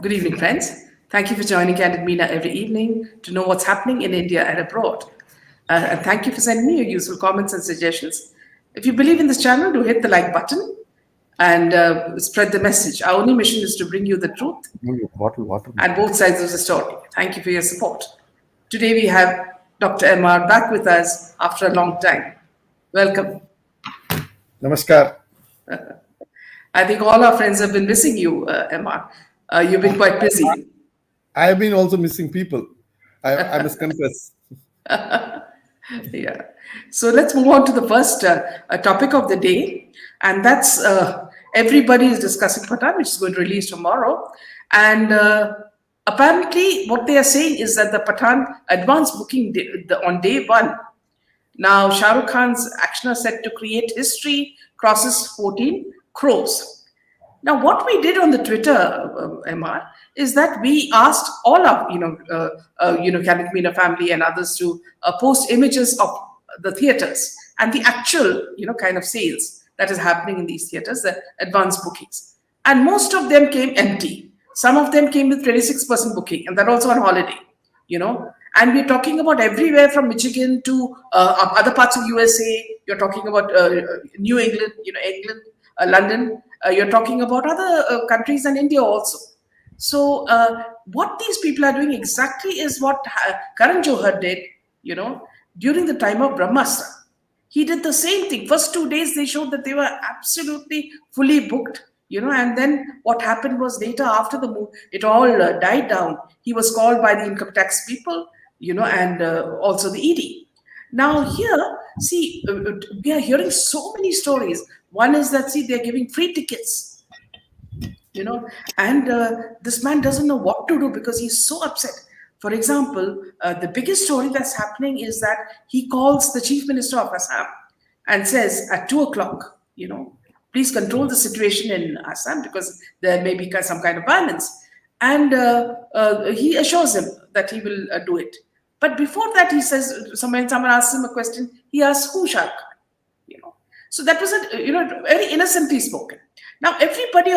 Good evening, friends. Thank you for joining Candid Meena every evening to know what's happening in India and abroad. And thank you for sending me your useful comments and suggestions. If you believe in this channel, do hit the like button and spread the message. Our only mission is to bring you the truth and both sides of the story. Thank you for your support. Today we have Dr. MR back with us after a long time. Welcome. Namaskar. I think all our friends have been missing you, MR. You've been quite busy. I have been also missing people. I must confess. Yeah. So let's move on to the first topic of the day, and that's everybody is discussing Pathan, which is going to release tomorrow. And apparently, what they are saying is that the Pathan advance booking on day one. Now, Shah Rukh Khan's action set to create history crosses 14 crores. Now, what we did on the Twitter, MR, is that we asked all our, Candid Meena family and others to post images of the theaters and the actual, kind of sales that is happening in these theaters, the advanced bookings. And most of them came empty. Some of them came with 26% booking, and that also on holiday, And we're talking about everywhere from Michigan to other parts of USA. You're talking about New England, England, London. You're talking about other countries and India also. So what these people are doing exactly is what Karan Johar did, during the time of Brahmastra. He did the same thing. First 2 days, they showed that they were absolutely fully booked, and then what happened was later after the move, it all died down. He was called by the income tax people, and also the ED. Now here, see, we are hearing so many stories. One is that, see, they're giving free tickets, and this man doesn't know what to do because he's so upset. For example, the biggest story that's happening is that he calls the chief minister of Assam and says at 2:00, please control the situation in Assam because there may be some kind of violence. And he assures him that he will do it. But before that, he says, when someone asks him a question, he asks, who Shah Rukh Khan? So that was very innocently spoken. Now everybody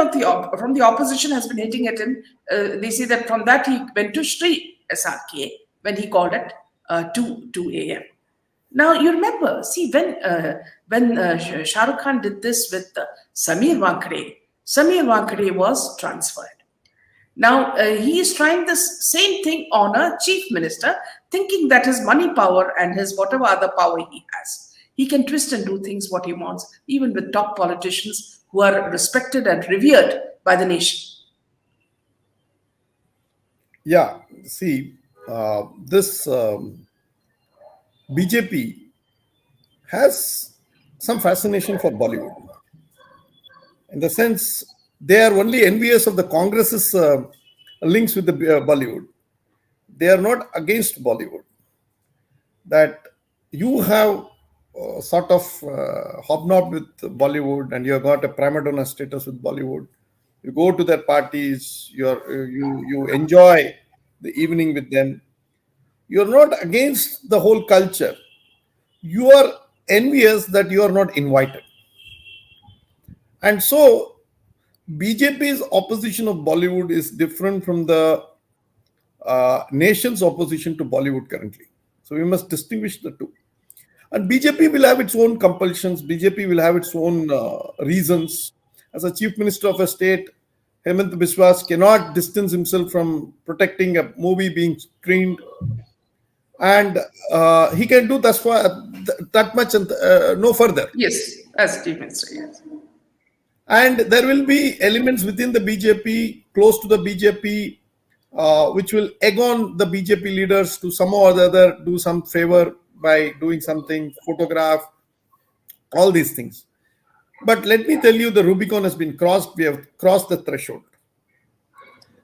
from the opposition has been hitting at him. They say that from that he went to Shri SRK when he called at 2 a.m. Now you remember, see, when Shah Rukh Khan did this with Samir Wankhede was transferred. Now he is trying this same thing on a chief minister, thinking that his money power and his whatever other power he has, he can twist and do things what he wants, even with top politicians who are respected and revered by the nation. Yeah, see, this BJP has some fascination for Bollywood. In the sense, they are only envious of the Congress's links with the Bollywood. They are not against Bollywood. That you have sort of hobnobbed with Bollywood and you have got a prima donna status with Bollywood. You go to their parties, you enjoy the evening with them. You're not against the whole culture. You are envious that you are not invited. And so BJP's opposition of Bollywood is different from the nation's opposition to Bollywood currently. So we must distinguish the two. And BJP will have its own compulsions. BJP will have its own reasons. As a chief minister of a state, Hemant Biswas cannot distance himself from protecting a movie being screened. And he can do that much and no further. Yes, as chief minister, yes. And there will be elements within the BJP, close to the BJP, which will egg on the BJP leaders to somehow or the other do some favor by doing something, photograph, all these things. But let me tell you, the Rubicon has been crossed. We have crossed the threshold.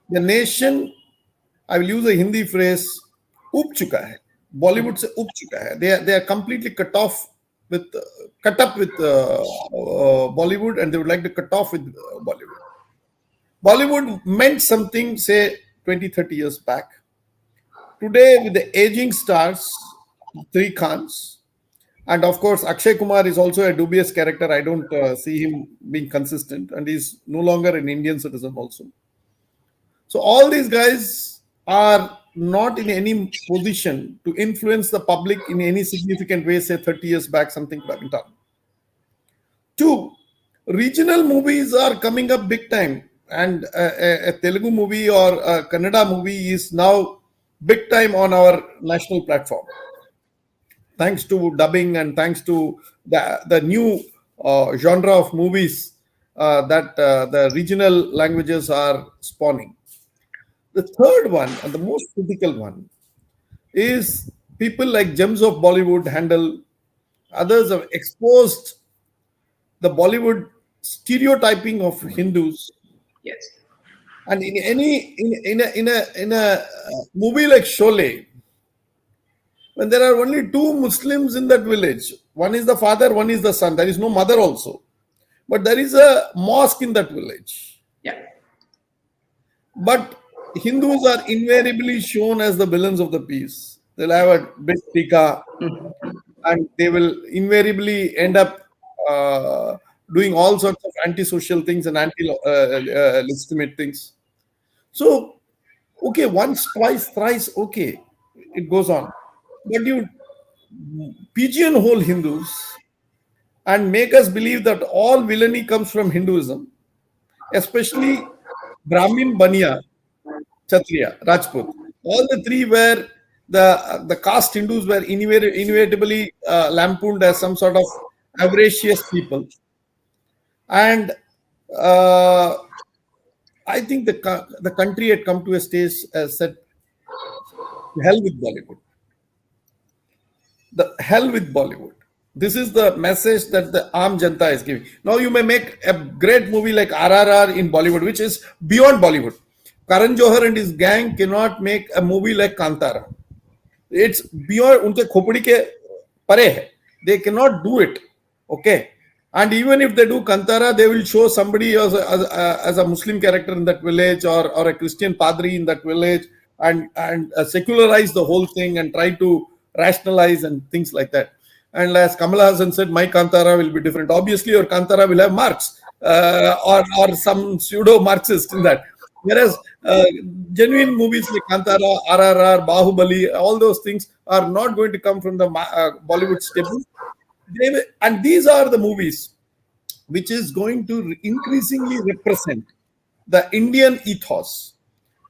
The nation, I will use a Hindi phrase, up chuka hai. Bollywood se up chuka hai. They are completely cut up with Bollywood, and they would like to cut off with Bollywood. Bollywood meant something, say, 20, 30 years back. Today, with the aging stars, 3 Khans, and of course, Akshay Kumar is also a dubious character. I don't see him being consistent, and he's no longer an Indian citizen also. So all these guys are not in any position to influence the public in any significant way, say 30 years back, something could have been done. Two, regional movies are coming up big time, and a Telugu movie or a Kannada movie is now big time on our national platform, thanks to dubbing and thanks to the new genre of movies that the regional languages are spawning. The third one, and the most critical one, is people like Gems of Bollywood handle, others have exposed the Bollywood stereotyping of Hindus. Yes. And in a movie like Sholay, when there are only two Muslims in that village, one is the father, one is the son. There is no mother also, but there is a mosque in that village. Yeah. But Hindus are invariably shown as the villains of the piece. They'll have a big tika, and they will invariably end up doing all sorts of antisocial things and anti-legitimate things. So, okay, once, twice, thrice, okay, it goes on. But you pigeonhole Hindus and make us believe that all villainy comes from Hinduism, especially Brahmin, Baniya, Kshatriya, Rajput. All the three were the caste Hindus were inevitably lampooned as some sort of avaricious people. And I think the country had come to a stage said, "To hell with Bollywood." The hell with Bollywood. This is the message that the Aam Janta is giving. Now you may make a great movie like RRR in Bollywood, which is beyond Bollywood. Karan Johar and his gang cannot make a movie like Kantara. It's beyond unke khopadi ke pare hai. They cannot do it. Okay. And even if they do Kantara, they will show somebody as a Muslim character in that village, or a Christian padri in that village, and secularize the whole thing and try to rationalize and things like that. And as Kamala Hassan said, my Kantara will be different. Obviously, your Kantara will have Marx or some pseudo Marxist in that. Whereas genuine movies like Kantara, RRR, Bahubali, all those things are not going to come from the Bollywood stable. And these are the movies which is going to increasingly represent the Indian ethos.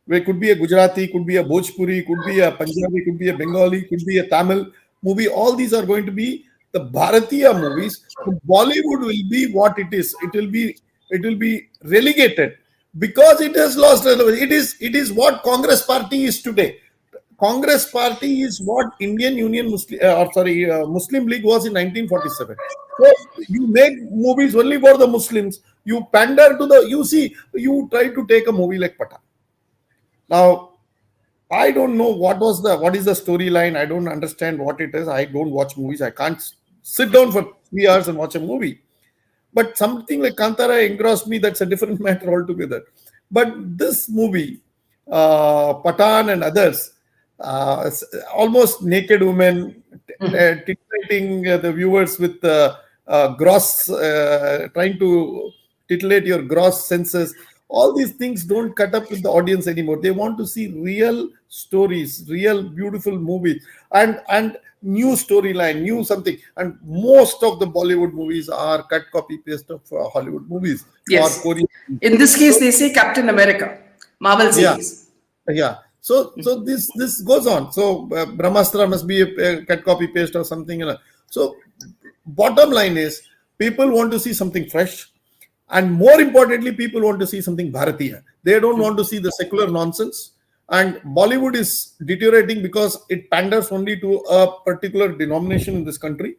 Where it could be a Gujarati, could be a Bhojpuri, could be a Punjabi, could be a Bengali, could be a Tamil movie. All these are going to be the Bharatiya movies. Bollywood will be what it is. It will be relegated because it has lost relevance. It is what Congress Party is today. Congress Party is what Indian Union Muslim League was in 1947. So you make movies only for the Muslims. You pander to you try to take a movie like Pathan. Now, I don't know what is the storyline. I don't understand what it is. I don't watch movies. I can't sit down for 3 hours and watch a movie. But something like Kantara engrossed me. That's a different matter altogether. But this movie, Pathan and others, almost naked women, titillating the viewers with gross, trying to titillate your gross senses. All these things don't cut up with the audience anymore. They want to see real stories, real beautiful movies, and new storyline, new something. And most of the Bollywood movies are cut, copy, paste of Hollywood movies. Yes. Or Korean. In this case, they say Captain America, Marvel series. Yeah. So this goes on. So Brahmastra must be a cut, copy, paste or something. So bottom line is, people want to see something fresh. And more importantly, people want to see something Bharatiya. They don't want to see the secular nonsense. And Bollywood is deteriorating because it panders only to a particular denomination in this country.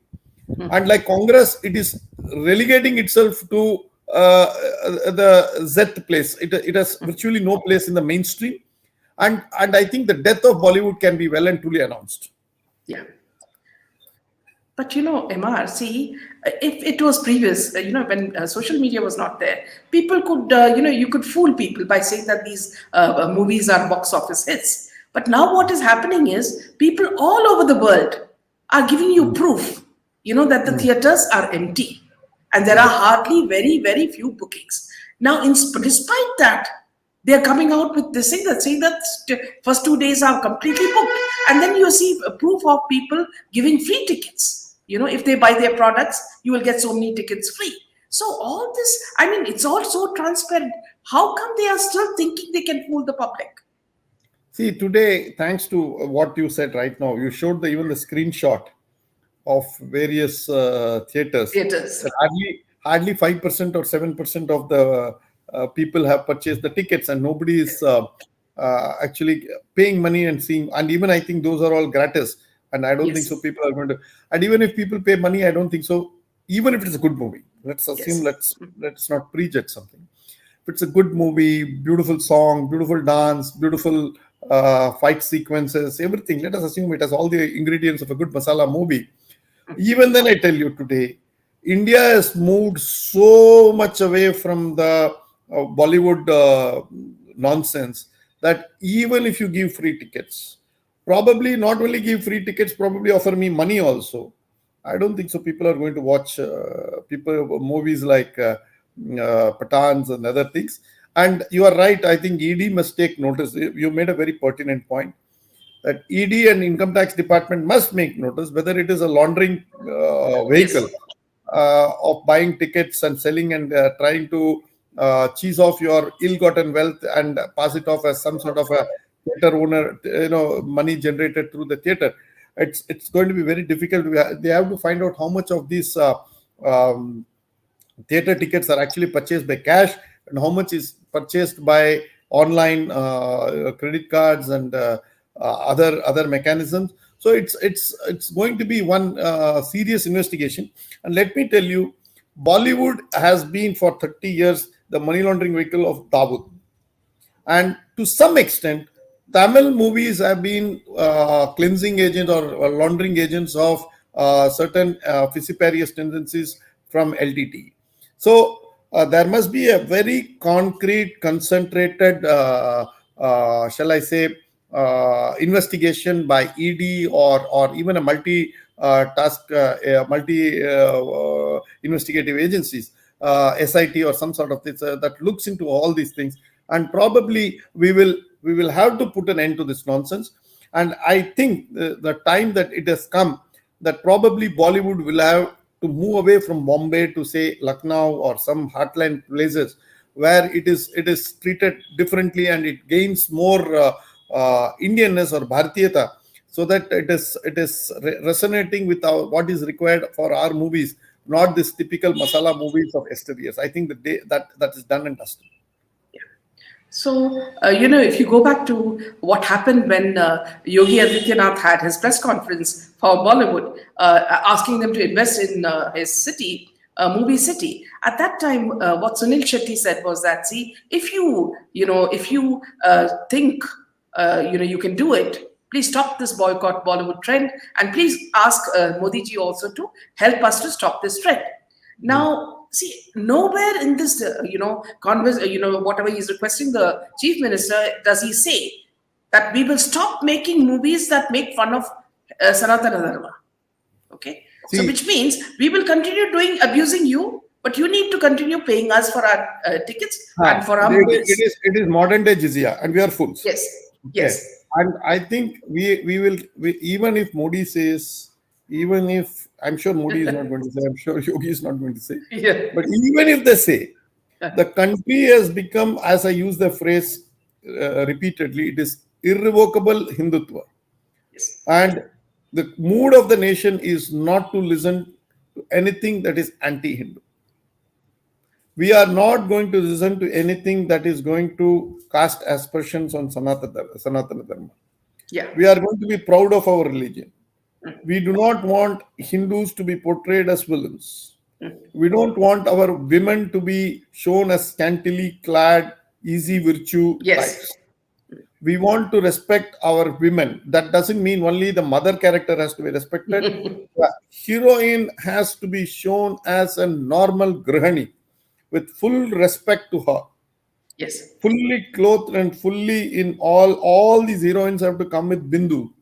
And like Congress, it is relegating itself to the Z place. It has virtually no place in the mainstream. And I think the death of Bollywood can be well and truly announced. Yeah. But MR, see, if it was previous, when social media was not there, people could, you could fool people by saying that these movies are box office hits. But now what is happening is people all over the world are giving you proof, that the theaters are empty and there are hardly very, very few bookings. Now, despite that, they're coming out with this thing that saying that first 2 days are completely booked. And then you see a proof of people giving free tickets. If they buy their products, you will get so many tickets free. So all this, I mean, it's all so transparent. How come they are still thinking they can fool the public? See, today, thanks to what you said right now, you showed even the screenshot of various theaters. Theaters. Hardly 5% or 7% of the people have purchased the tickets, and nobody is actually paying money and seeing. And even I think those are all gratis, and I don't think so. People are going to. And even if people pay money, I don't think so. Even if it's a good movie, let's assume let's not prejudge something. If it's a good movie, beautiful song, beautiful dance, beautiful fight sequences, everything. Let us assume it has all the ingredients of a good masala movie. Even then, I tell you today, India has moved so much away from the Bollywood nonsense that even if you give free tickets, probably not only give free tickets, probably offer me money also. I don't think so. People are going to watch movies like Pathans and other things. And you are right. I think ED must take notice. You made a very pertinent point that ED and Income Tax Department must make notice whether it is a laundering vehicle of buying tickets and selling and trying to cheese off your ill-gotten wealth and pass it off as some sort of a theater owner, money generated through the theater. It's going to be very difficult. They have to find out how much of these theater tickets are actually purchased by cash and how much is purchased by online credit cards and other mechanisms. So it's going to be one serious investigation. And let me tell you, Bollywood has been for 30 years the money laundering vehicle of Dawood. And to some extent, Tamil movies have been cleansing agents or laundering agents of certain fisiparious tendencies from LTT. So there must be a very concrete, concentrated, shall I say, investigation by ED or even a investigative agencies, SIT or some sort of this that looks into all these things. And probably we will have to put an end to this nonsense. And I think the time that it has come that probably Bollywood will have to move away from Bombay to say Lucknow or some heartland places where it is treated differently and it gains more Indianness or Bharatiyata, so that it is resonating with what is required for our movies, not this typical masala movies of yesteryears. I think that is done and dusted. So, if you go back to what happened when Yogi Adityanath had his press conference for Bollywood, asking them to invest in his city, movie city. At that time, what Sunil Shetty said was that, see, if you think, you can do it, please stop this boycott Bollywood trend, and please ask Modi ji also to help us to stop this trend. Now, see, nowhere in this, whatever he's requesting the chief minister, does he say that we will stop making movies that make fun of Sanatana Dharma. Okay, so which means we will continue abusing you, but you need to continue paying us for our tickets and for our movies. It is modern day jizya, and we are fools. Yes. And I think we will even if Modi says. Even if I'm sure Modi is not going to say, I'm sure Yogi is not going to say. Yeah. But even if they say, the country has become, as I use the phrase repeatedly, it is irrevocable Hindutva. Yes. And the mood of the nation is not to listen to anything that is anti-Hindu. We are not going to listen to anything that is going to cast aspersions on Sanatana Dharma. Yeah. We are going to be proud of our religion. We do not want Hindus to be portrayed as villains. We don't want our women to be shown as scantily clad, easy virtue types. We want to respect our women. That doesn't mean only the mother character has to be respected. The heroine has to be shown as a normal grihani with full respect to her. Yes. Fully clothed and fully in all these heroines have to come with bindu.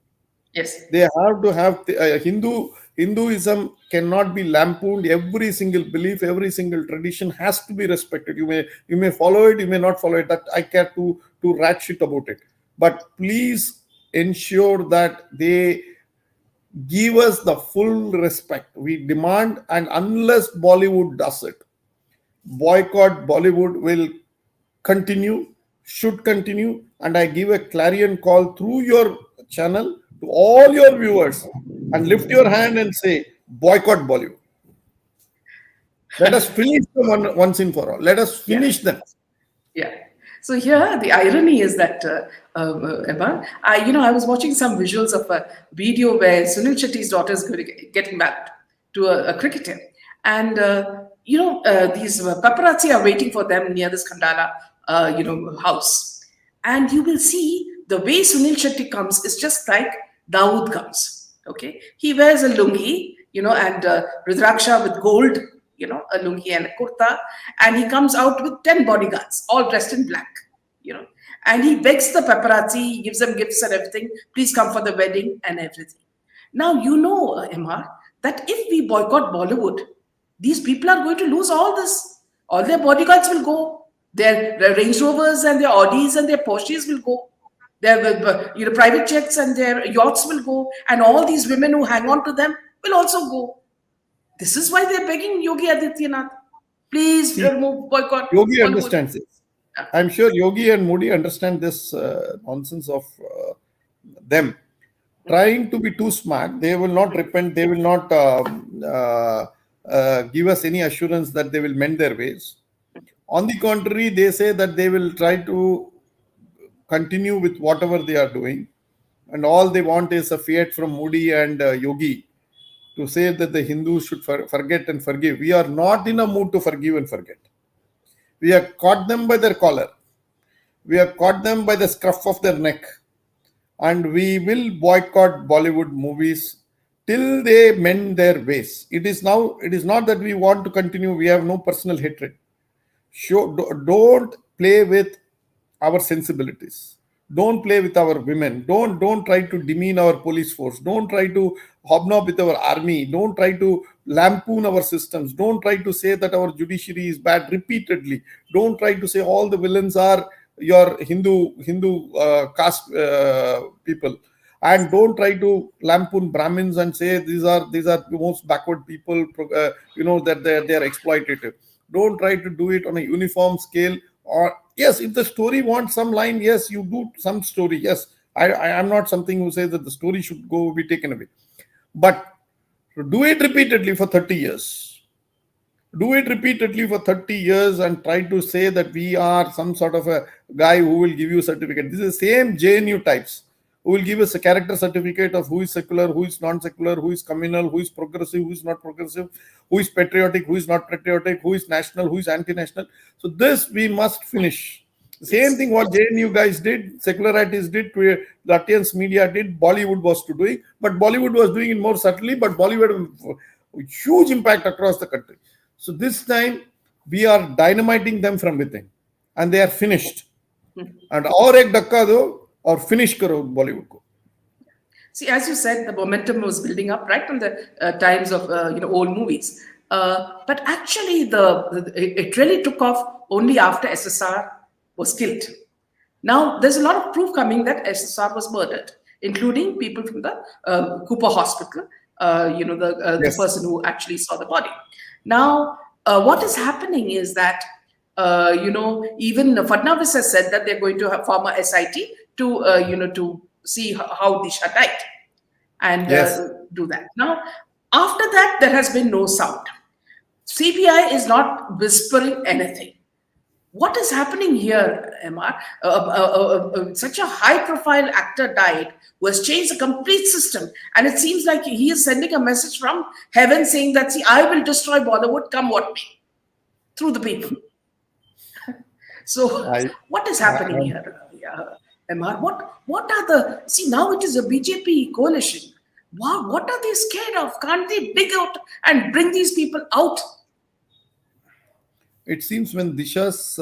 Yes. They have to have Hindu Hinduism cannot be lampooned. Every single belief, every single tradition has to be respected. You may follow it, you may not follow it. That I care to rat shit about it. But please ensure that they give us the full respect. We demand, and unless Bollywood does it, boycott Bollywood will continue, should continue, and I give a clarion call through your channel to all your viewers and lift your hand and say, boycott Bollywood. Let us finish them once and for all. Let us finish them. Yeah. So here the irony is that Emma, I was watching some visuals of a video where Sunil Shetty's daughter is going to getting married to a cricketer, and these paparazzi are waiting for them near this Khandala, house, and you will see the way Sunil Shetty comes is just like Dawood comes. Okay, he wears a lungi, and Rudraksha with gold, a lungi and a kurta, and he comes out with 10 bodyguards, all dressed in black, and he begs the paparazzi, he gives them gifts and everything, please come for the wedding and everything. Now, MR, that if we boycott Bollywood, these people are going to lose all this. All their bodyguards will go. Their Range Rovers and their Audis and their Porsches will go. Their private jets and their yachts will go. And all these women who hang on to them will also go. This is why they're begging Yogi Adityanath, please remove boycott. Yogi understands it. I'm sure Yogi and Modi understand this nonsense of them. Trying to be too smart, they will not repent. They will not give us any assurance that they will mend their ways. On the contrary, they say that they will try to continue with whatever they are doing. And all they want is a fiat from Modi and Yogi to say that the Hindus should forget and forgive. We are not in a mood to forgive and forget. We have caught them by their collar. We have caught them by the scruff of their neck. And we will boycott Bollywood movies till they mend their ways. It is not that we want to continue. We have no personal hatred. Don't play with our sensibilities. Don't play with our women. Don't try to demean our police force. Don't try to hobnob with our army. Don't try to lampoon our systems. Don't try to say that our judiciary is bad repeatedly. Don't try to say all the villains are your Hindu caste people. And don't try to lampoon Brahmins and say these are the most backward people. That they are exploitative. Don't try to do it on a uniform scale. Or yes, if the story wants some line, yes, you do some story. Yes, I am not something who says that the story should be taken away. But do it repeatedly for 30 years. Do it repeatedly for 30 years and try to say that we are some sort of a guy who will give you a certificate. This is the same JNU types who will give us a character certificate of who is secular, who is non-secular, who is communal, who is progressive, who is not progressive, who is patriotic, who is not patriotic, who is national, who is anti-national. So this we must finish. The same thing what JNU guys did, secularities did, Latvians media did, Bollywood was doing, but Bollywood was doing it more subtly, but Bollywood had a huge impact across the country. So this time we are dynamiting them from within and they are finished. And our ek dakka do, or finish karo Bollywood ko. See, as you said, the momentum was building up right from the times of old movies. But actually, it really took off only after SSR was killed. Now, there's a lot of proof coming that SSR was murdered, including people from the Cooper Hospital, the person who actually saw the body. Now, what is happening is that, even Fadnavis has said that they're going to form a SIT to see how Disha died and do that. Now, after that, there has been no sound. CBI is not whispering anything. What is happening here, MR? Such a high-profile actor died who has changed the complete system. And it seems like he is sending a message from heaven saying that, see, I will destroy Bollywood, come what may, through the people. So, what is happening here? MR, what are the, see, now it is a BJP coalition. Wow, what are they scared of? Can't they dig out and bring these people out? It seems when Disha's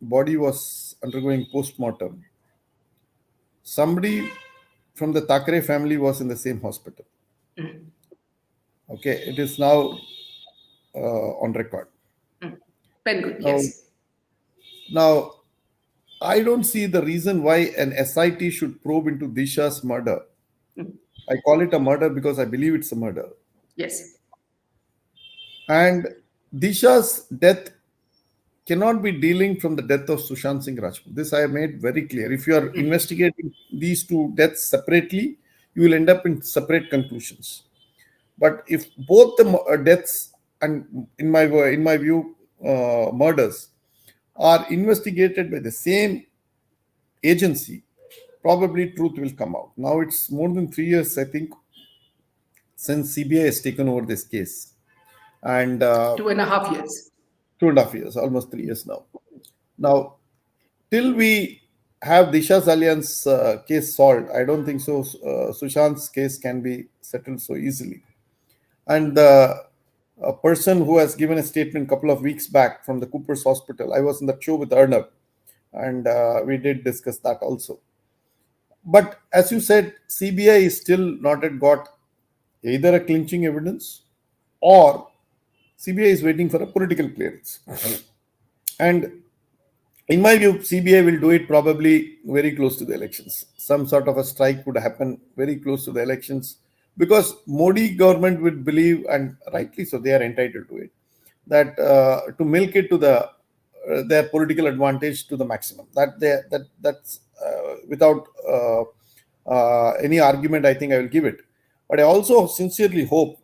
body was undergoing postmortem, somebody from the Thackeray family was in the same hospital. Okay, it is now on record. Penguin, Now, yes. now, I don't see the reason why an SIT should probe into Disha's murder. I call it a murder because I believe it's a murder. Yes. And Disha's death cannot be dealing from the death of Sushant Singh Rajput. This I have made very clear. If you are investigating these two deaths separately, you will end up in separate conclusions. But if both the deaths and, in my view, murders are investigated by the same agency, probably truth will come out. Now it's more than 3 years, I think, since CBI has taken over this case, and 2.5 years. 2.5 years, almost 3 years now. Now, till we have Disha's Alliance case solved, I don't think so. Sushant's case can be settled so easily. And the a person who has given a statement a couple of weeks back from the Cooper's Hospital, I was in the show with Arnav, and we did discuss that also. But as you said, CBI is still not yet got either a clinching evidence, or CBI is waiting for a political clearance. And in my view, CBI will do it probably very close to the elections. Some sort of a strike would happen very close to the elections, because Modi government would believe, and rightly so, they are entitled to it, that to milk it to their political advantage to the maximum. That's without any argument, I think I will give it. But I also sincerely hope,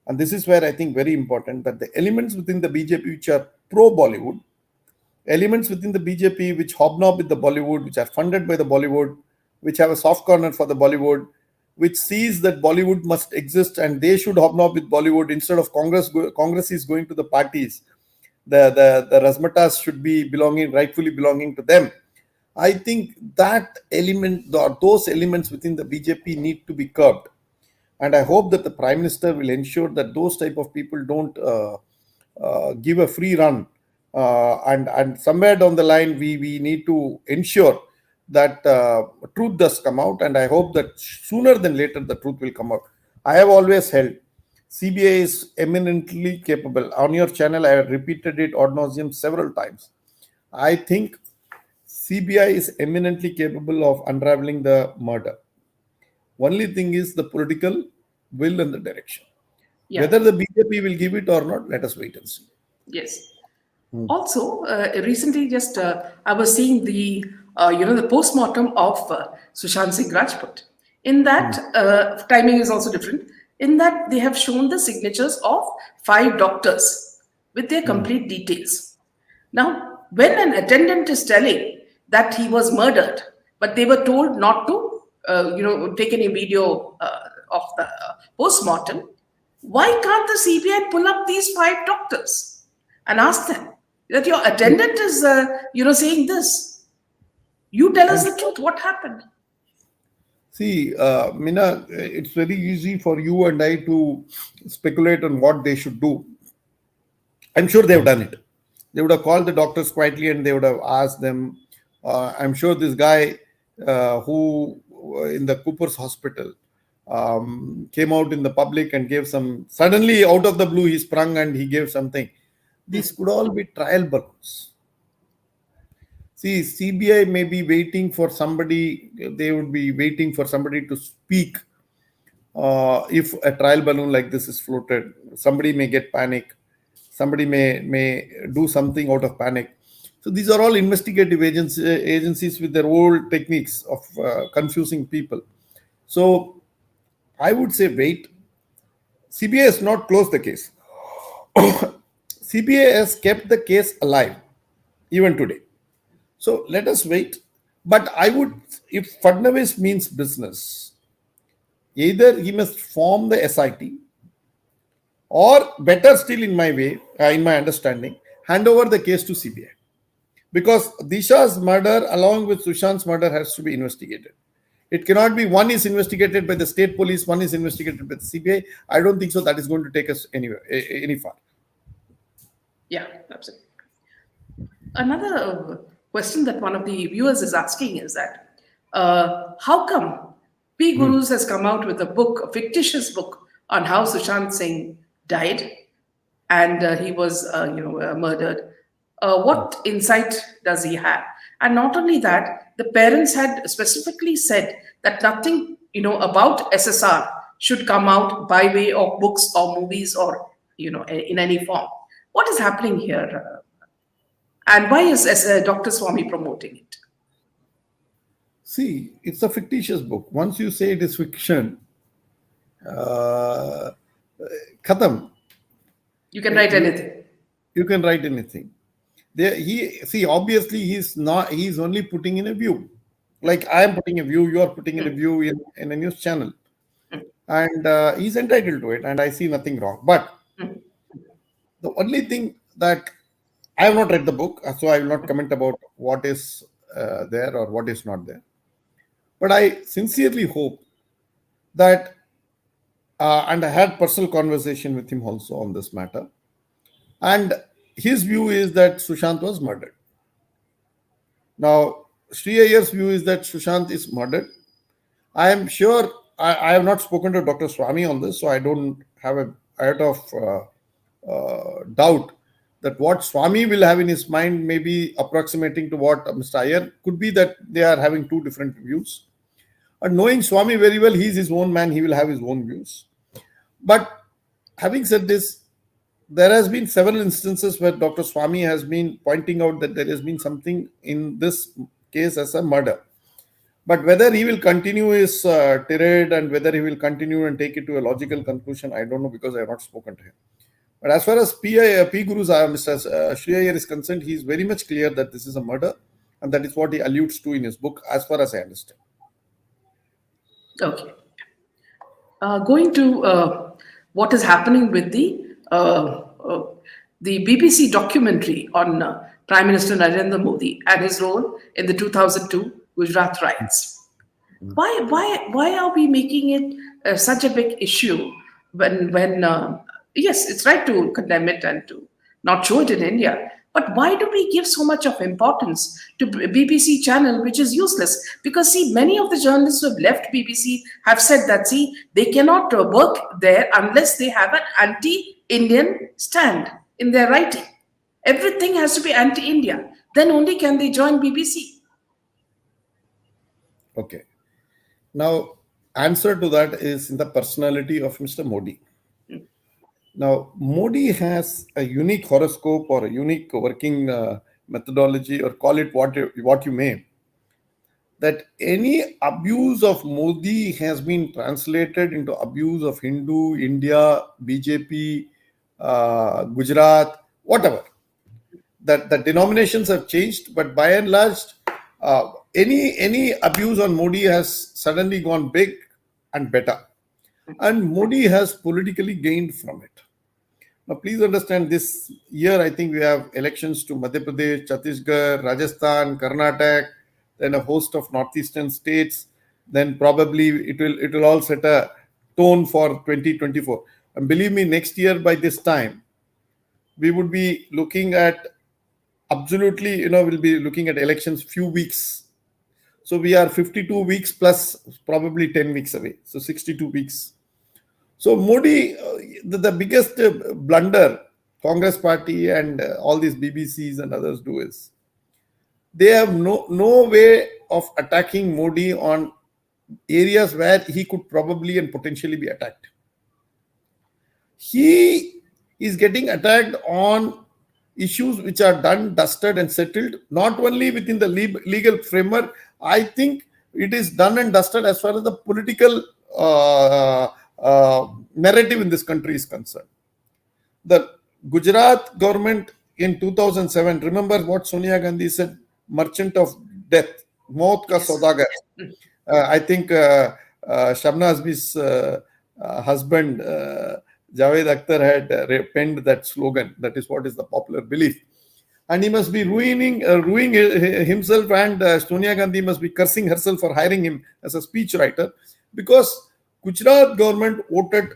and this is where I think very important, that the elements within the BJP which are pro-Bollywood, elements within the BJP which hobnob with the Bollywood, which are funded by the Bollywood, which have a soft corner for the Bollywood, which sees that Bollywood must exist and they should hobnob with Bollywood instead of Congress is going to the parties. The Razmatas should be rightfully belonging to them. I think that element, or those elements within the BJP, need to be curbed. And I hope that the Prime Minister will ensure that those type of people don't give a free run. And somewhere down the line, we need to ensure that truth does come out. And I hope that sooner than later, the truth will come out. I have always held CBI is eminently capable. On your channel, I have repeated it ad nauseum several times. I think CBI is eminently capable of unraveling the murder. Only thing is the political will and the direction. Yeah. Whether the BJP will give it or not, let us wait and see. Yes. Also, recently, just I was seeing the the postmortem of Sushant Singh Rajput. In that, timing is also different. In that, they have shown the signatures of 5 doctors with their complete details. Now, when an attendant is telling that he was murdered, but they were told not to, take any video of the postmortem, why can't the CBI pull up these 5 doctors and ask them that your attendant is, saying this? You tell us the truth. What happened? See, Mina, it's very easy for you and I to speculate on what they should do. I'm sure they've done it. They would have called the doctors quietly and they would have asked them. I'm sure this guy who in the Cooper's Hospital came out in the public and gave some, suddenly out of the blue, he sprung and he gave something. These could all be trial balloons. See, CBI may be waiting for somebody, they would be waiting for somebody to speak. If a trial balloon like this is floated, somebody may get panic. Somebody may do something out of panic. So these are all investigative agencies with their old techniques of confusing people. So I would say wait. CBI has not closed the case. CBI has kept the case alive even today. So let us wait. But I would, if Fadnavis means business, either he must form the SIT, or better still, in my understanding, hand over the case to CBI. Because Disha's murder, along with Sushant's murder, has to be investigated. It cannot be one is investigated by the state police, one is investigated by the CBI. I don't think so. That is going to take us any far. Yeah, absolutely. Another question that one of the viewers is asking is that how come P. Gurus has come out with a book, a fictitious book on how Sushant Singh died and he was, murdered. What insight does he have? And not only that, the parents had specifically said that nothing, about SSR should come out by way of books or movies or, in any form. What is happening here? And why is Dr. Swami promoting it? See, it's a fictitious book. Once you say it is fiction, khatam. You can write anything. You can write anything. Obviously he's only putting in a view. Like I am putting a view, you are putting in a view in a news channel. And he's entitled to it, and I see nothing wrong. But the only thing that I have not read the book, so I will not comment about what is there or what is not there. But I sincerely hope that, and I had personal conversation with him also on this matter, and his view is that Sushant was murdered. Now, Sri Iyer's view is that Sushant is murdered. I am sure, I have not spoken to Dr. Swami on this, so I don't have a iota of doubt that what Swami will have in his mind may be approximating to what Mr. Iyer could be, that they are having two different views. And knowing Swami very well, he is his own man, he will have his own views. But having said this, there has been several instances where Dr. Swami has been pointing out that there has been something in this case as a murder. But whether he will continue his tirade and whether he will continue and take it to a logical conclusion, I don't know, because I have not spoken to him. But as far as P Guru's, Mr. Sri Iyer is concerned, he is very much clear that this is a murder, and that is what he alludes to in his book, as far as I understand. Okay. Going to what is happening with the BBC documentary on Prime Minister Narendra Modi and his role in the 2002 Gujarat riots. Why are we making it such a big issue when yes, it's right to condemn it and to not show it in India, but why do we give so much of importance to BBC channel, which is useless? Because see, many of the journalists who have left BBC have said that, see, they cannot work there unless they have an anti-Indian stand in their writing. Everything has to be anti-India. Then only can they join BBC. Okay. Now, answer to that is in the personality of Mr. Modi. Now, Modi has a unique horoscope or a unique working methodology, or call it what you may, that any abuse of Modi has been translated into abuse of Hindu, India, BJP, Gujarat, whatever. That the denominations have changed, but by and large, any abuse on Modi has suddenly gone big and better. And Modi has politically gained from it. Now, please understand, this year, I think we have elections to Madhya Pradesh, Chhattisgarh, Rajasthan, Karnataka, then a host of northeastern states. Then probably it will all set a tone for 2024. And believe me, next year by this time, we would be looking at absolutely, we'll be looking at elections few weeks. So we are 52 weeks plus probably 10 weeks away. So 62 weeks. So Modi, the biggest blunder Congress party and all these BBCs and others do is they have no way of attacking Modi on areas where he could probably and potentially be attacked. He is getting attacked on issues which are done, dusted and settled, not only within the legal framework. I think it is done and dusted as far as the political narrative in this country is concerned. The Gujarat government in 2007, remember what Sonia Gandhi said, merchant of death, maut ka saudagar. I think Shabna Azmi's husband, Javed Akhtar, had penned that slogan. That is what is the popular belief. And he must be ruining himself, and Sonia Gandhi must be cursing herself for hiring him as a speech writer, because Gujarat government voted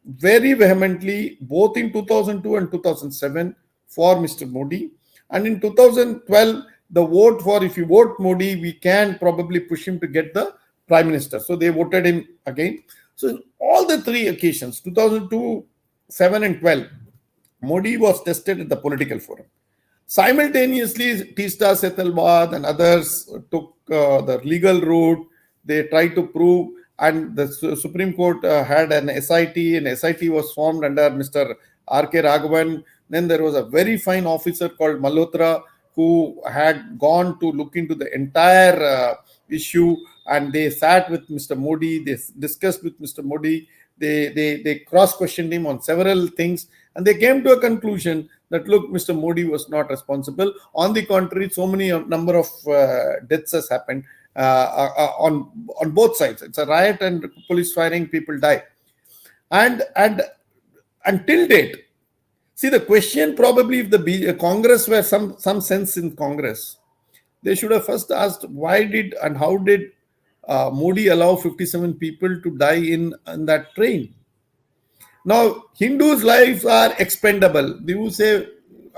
very vehemently both in 2002 and 2007 for Mr. Modi. And in 2012, the vote for, if you vote Modi, we can probably push him to get the prime minister. So they voted him again. So in all the three occasions, 2002, 7 and 12, Modi was tested at the political forum. Simultaneously, Tista Setalwad and others took the legal route. They tried to prove, and the Supreme Court had an SIT, and SIT was formed under Mr. R.K. Raghavan. Then there was a very fine officer called Malhotra who had gone to look into the entire issue, and they sat with Mr. Modi, they discussed with Mr. Modi, they cross-questioned him on several things, and they came to a conclusion that, look, Mr. Modi was not responsible. On the contrary, so many number of deaths has happened on both sides. It's a riot and police firing, people die. And until date, see, the question probably, if the Congress were some sense in Congress, they should have first asked why did and how did Modi allow 57 people to die in that train. Now, Hindus' lives are expendable. They will say,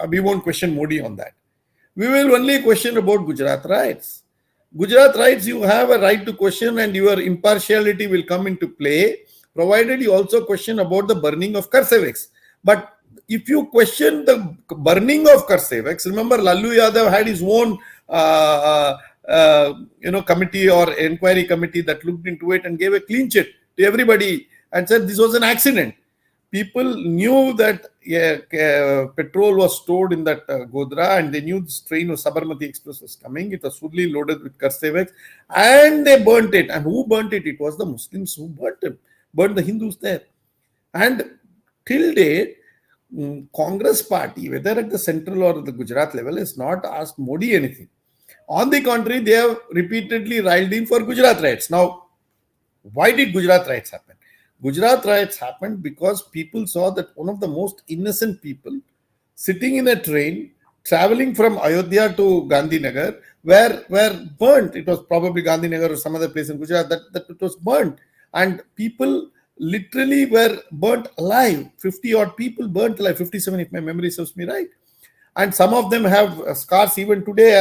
we won't question Modi on that. We will only question about Gujarat riots. Gujarat riots, you have a right to question, and your impartiality will come into play, provided you also question about the burning of Karsevaks. But if you question the burning of Karsevaks, remember Lalu Yadav had his own committee or inquiry committee that looked into it and gave a clean chit to everybody and said this was an accident. People knew that petrol was stored in that Godra, and they knew this train of Sabarmati Express was coming. It was fully loaded with Karsevaks, and they burnt it. And who burnt it? It was the Muslims who burnt the Hindus there. And till date, Congress party, whether at the central or the Gujarat level, has not asked Modi anything. On the contrary, they have repeatedly riled in for Gujarat riots. Now, why did Gujarat riots happen? Gujarat riots happened because people saw that one of the most innocent people sitting in a train traveling from Ayodhya to Gandhinagar were burnt. It was probably Gandhinagar or some other place in Gujarat that it was burnt. And people literally were burnt alive. 50 odd people burnt alive, 57 if my memory serves me right. And some of them have scars even today,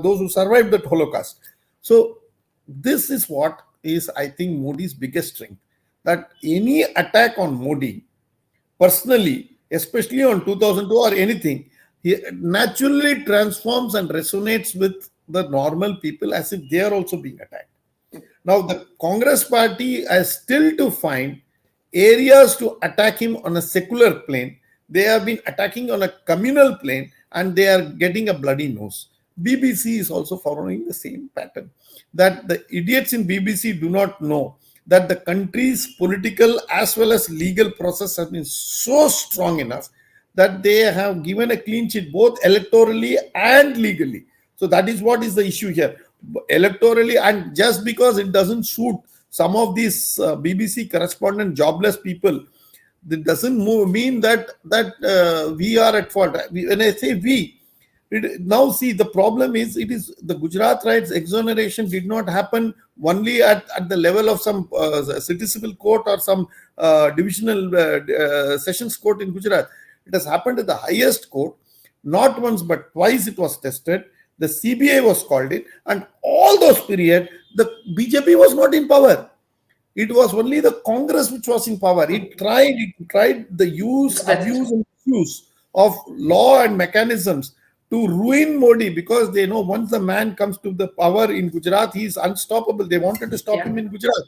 those who survived that Holocaust. So this is what is, I think, Modi's biggest strength. That any attack on Modi, personally, especially on 2002 or anything, he naturally transforms and resonates with the normal people as if they are also being attacked. Now, the Congress party has still to find areas to attack him on a secular plane. They have been attacking on a communal plane, and they are getting a bloody nose. BBC is also following the same pattern. That the idiots in BBC do not know that the country's political as well as legal process has been so strong enough that they have given a clean sheet both electorally and legally. So that is what is the issue here. Electorally, and just because it doesn't suit some of these BBC correspondent jobless people, that doesn't mean that we are at fault. When I say we, now see, the problem is, it is the Gujarat riots exoneration did not happen only at the level of some city civil court or some divisional sessions court in Gujarat. It has happened at the highest court. Not once but twice it was tested. The CBI was called in, and all those period, the BJP was not in power. It was only the Congress which was in power. It tried the use, abuse, and misuse of law and mechanisms to ruin Modi, because they know once the man comes to the power in Gujarat, he is unstoppable. They wanted to stop him in Gujarat.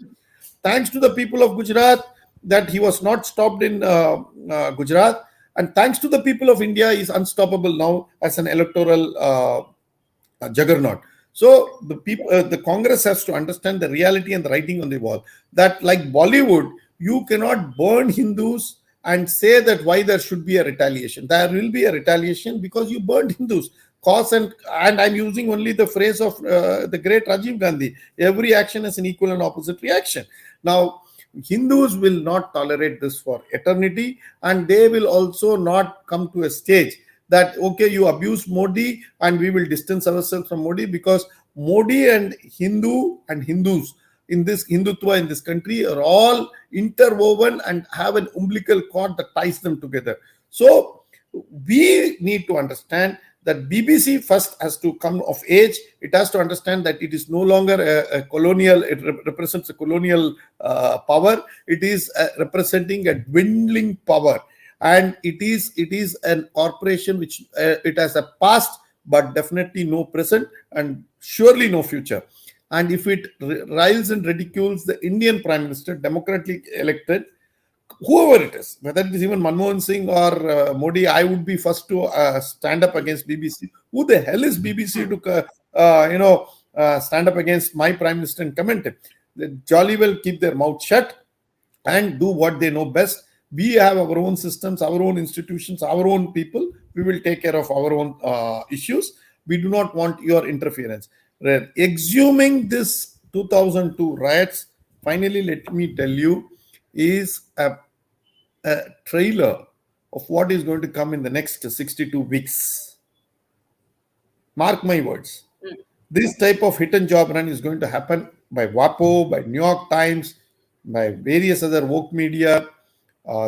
Thanks to the people of Gujarat that he was not stopped in Gujarat, and thanks to the people of India, he is unstoppable now as an electoral juggernaut. So the Congress has to understand the reality and the writing on the wall. That, like Bollywood, you cannot burn Hindus and say that why there should be a retaliation. There will be a retaliation because you burned Hindus. Cause and I'm using only the phrase of the great Rajiv Gandhi. Every action is an equal and opposite reaction. Now, Hindus will not tolerate this for eternity, and they will also not come to a stage that, okay, you abuse Modi and we will distance ourselves from Modi, because Modi and Hindus in this Hindutva in this country are all interwoven and have an umbilical cord that ties them together. So we need to understand that BBC first has to come of age. It has to understand that it is no longer a colonial, it represents a colonial power. It is representing a dwindling power. And it is an corporation which it has a past, but definitely no present and surely no future. And if it riles and ridicules the Indian Prime Minister, democratically elected, whoever it is, whether it is even Manmohan Singh or Modi, I would be first to stand up against BBC. Who the hell is BBC to stand up against my Prime Minister and comment it? They jolly well keep their mouth shut and do what they know best. We have our own systems, our own institutions, our own people. We will take care of our own issues. We do not want your interference. Exhuming this 2002 riots, finally, let me tell you, is a trailer of what is going to come in the next 62 weeks. Mark my words. This type of hit and job run is going to happen by WAPO, by New York Times, by various other woke media.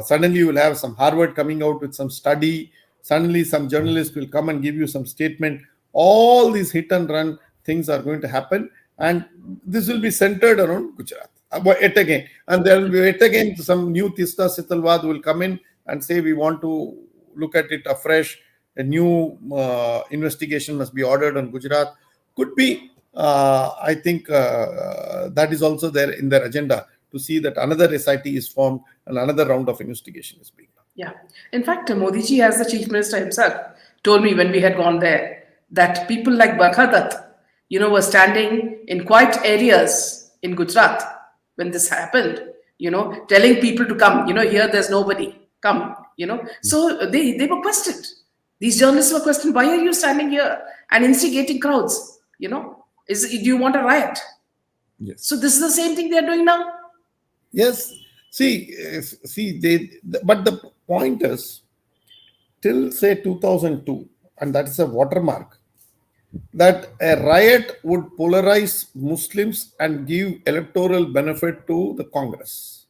Suddenly you will have some Harvard coming out with some study. Suddenly some journalist will come and give you some statement. All these hit and run things are going to happen. And this will be centered around Gujarat. Yet again. And there will be yet again some new Tista Sitalwad will come in and say we want to look at it afresh. A new investigation must be ordered on Gujarat. Could be, I think that is also there in their agenda, to see that another SIT is formed and another round of investigation is being done. Yeah. In fact, Modi ji, as the Chief Minister himself, told me when we had gone there that people like Barkhadat, were standing in quiet areas in Gujarat when this happened, telling people to come, here there's nobody, come, So they were questioned. These journalists were questioned, why are you standing here and instigating crowds? Do you want a riot? Yes. So this is the same thing they're doing now? Yes. But the point is, till say 2002, and that is a watermark, that a riot would polarize Muslims and give electoral benefit to the Congress.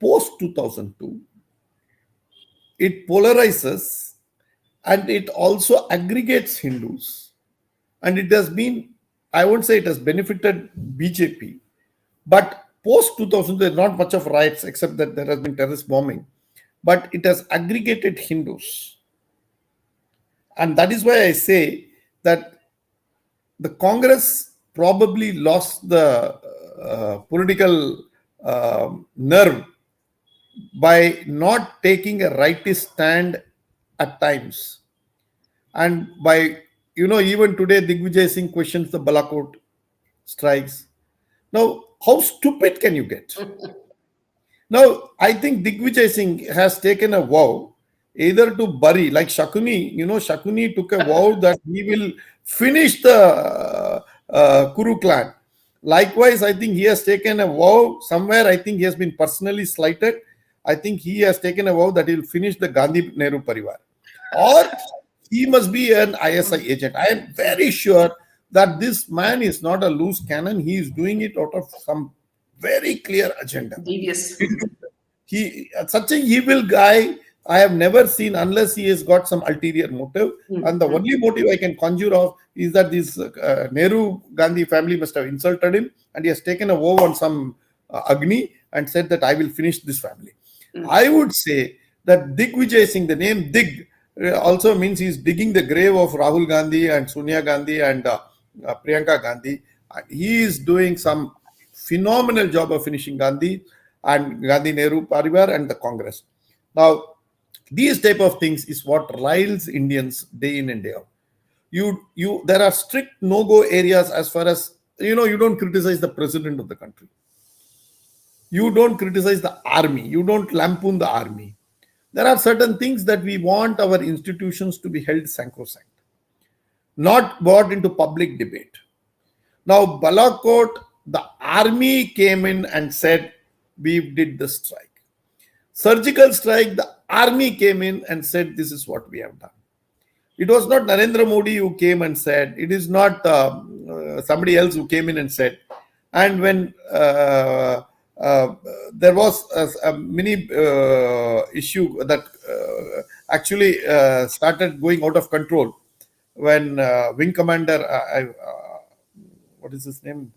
Post 2002, it polarizes and it also aggregates Hindus. And it has been, I won't say it has benefited BJP, but post 2000, there's not much of riots except that there has been terrorist bombing. But it has aggregated Hindus. And that is why I say that the Congress probably lost the political nerve by not taking a rightist stand at times. And by, even today, Digvijay Singh questions the Balakot strikes. Now, how stupid can you get? Now, I think Digvijay Singh has taken a vow either to bury, like Shakuni, Shakuni took a vow that he will finish the Kuru clan. Likewise, I think he has taken a vow somewhere. I think he has been personally slighted. I think he has taken a vow that he will finish the Gandhi Nehru Parivar. Or he must be an ISI agent. I am very sure that this man is not a loose cannon. He is doing it out of some very clear agenda. Devious. Such a evil guy I have never seen unless he has got some ulterior motive. And the only motive I can conjure of is that this Nehru Gandhi family must have insulted him and he has taken a vow on some Agni and said that I will finish this family. I would say that Digvijay Singh, the name Dig, also means he is digging the grave of Rahul Gandhi and Sonia Gandhi and Priyanka Gandhi. He is doing some phenomenal job of finishing Gandhi and Gandhi Nehru Parivar and the Congress. Now, these type of things is what riles Indians day in and day out. There are strict no-go areas as far as, you don't criticize the president of the country. You don't criticize the army. You don't lampoon the army. There are certain things that we want our institutions to be held sacrosanct, not brought into public debate. Now, Balakot, the army came in and said, we did the strike. Surgical strike, the army came in and said, this is what we have done. It was not Narendra Modi who came and said, it is not somebody else who came in and said. And when there was a mini issue that actually started going out of control, when wing commander, what is his name?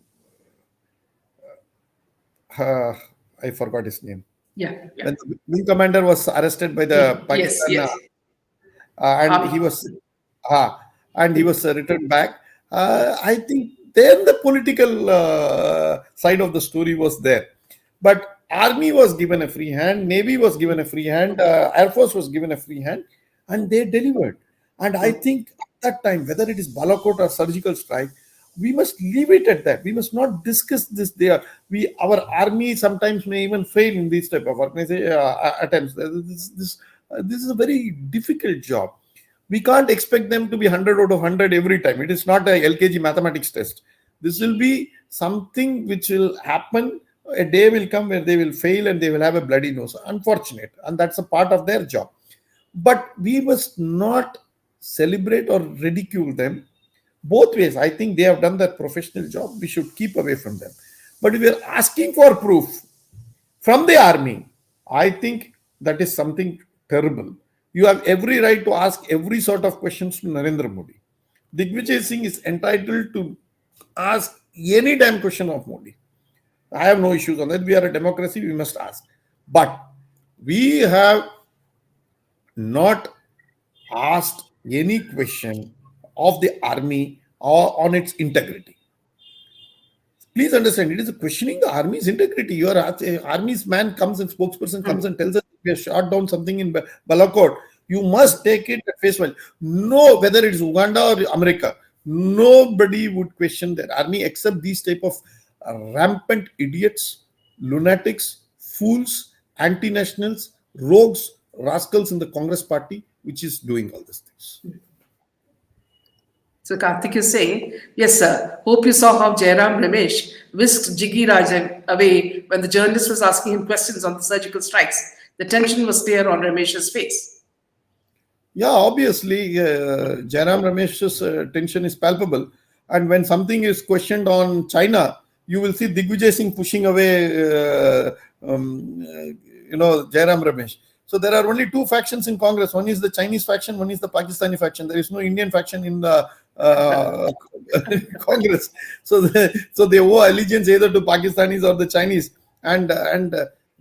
Uh, I forgot his name. Yeah, yeah. When the wing commander was arrested by the Yes, Pakistan, yes. and he was returned back. I think then the political side of the story was there, but army was given a free hand, navy was given a free hand, air force was given a free hand, and they delivered. And I think at that time, whether it is Balakot or surgical strike, we must leave it at that. We must not discuss this there. Our army sometimes may even fail in these type of organization attempts. This is a very difficult job. We can't expect them to be 100 out of 100 every time. It is not a LKG mathematics test. This will be something which will happen. A day will come where they will fail and they will have a bloody nose. Unfortunate. And that's a part of their job. But we must not celebrate or ridicule them. Both ways, I think they have done their professional job. We should keep away from them. But if we are asking for proof from the army, I think that is something terrible. You have every right to ask every sort of questions to Narendra Modi. Digvijay Singh is entitled to ask any damn question of Modi. I have no issues on that. We are a democracy, we must ask. But we have not asked any question of the army or on its integrity. Please understand, it is questioning the army's integrity. Your army's man comes and spokesperson comes and tells us we have shot down something in Balakot. You must take it at face value. No, whether it is Uganda or America, nobody would question their army except these type of rampant idiots, lunatics, fools, anti-nationals, rogues, rascals in the Congress party, which is doing all these things. So Karthik is saying, yes, sir. Hope you saw how Jairam Ramesh whisked Jiggy Rajan away when the journalist was asking him questions on the surgical strikes. The tension was clear on Ramesh's face. Yeah, obviously, Jairam Ramesh's tension is palpable. And when something is questioned on China, you will see Digvijay Singh pushing away, Jairam Ramesh. So there are only two factions in Congress. One is the Chinese faction, one is the Pakistani faction. There is no Indian faction in the Congress. So they owe allegiance either to Pakistanis or the Chinese. And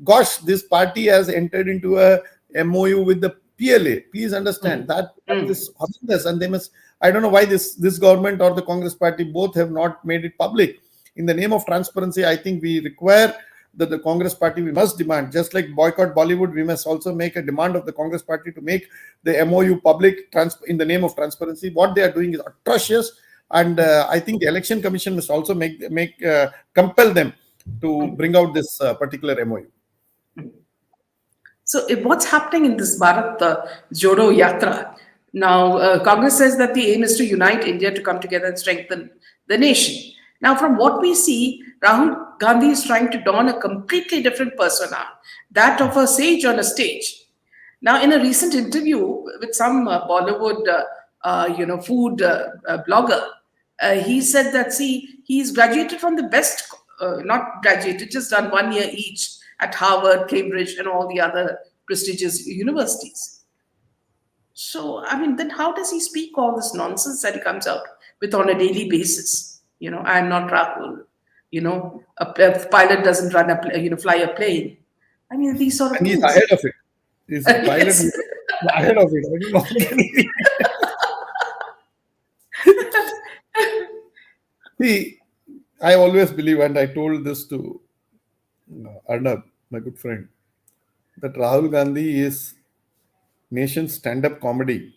gosh, this party has entered into a MOU with the PLA. Please understand that is horrendous, and they must. I don't know why this government or the Congress party both have not made it public. In the name of transparency, I think we require that the Congress party, we must demand, just like boycott Bollywood, we must also make a demand of the Congress party to make the MOU public in the name of transparency. What they are doing is atrocious, and I think the Election Commission must also compel them to bring out this particular MOU. So what's happening in this Bharat Jodo Yatra? Now, Congress says that the aim is to unite India to come together and strengthen the nation. Now, from what we see, Rahul Gandhi is trying to don a completely different persona, that of a sage on a stage. Now, in a recent interview with some Bollywood, food blogger, he said that, he's graduated from the best, not graduated, just done 1 year each at Harvard, Cambridge, and all the other prestigious universities. So, I mean, then how does he speak all this nonsense that he comes out with on a daily basis? I'm not Rahul. A pilot doesn't fly a plane. I mean, these sort of and things. He's ahead of it. He's a pilot ahead of it. I don't know. See, I always believe, and I told this to Arnab, my good friend, that Rahul Gandhi is nation's stand-up comedian,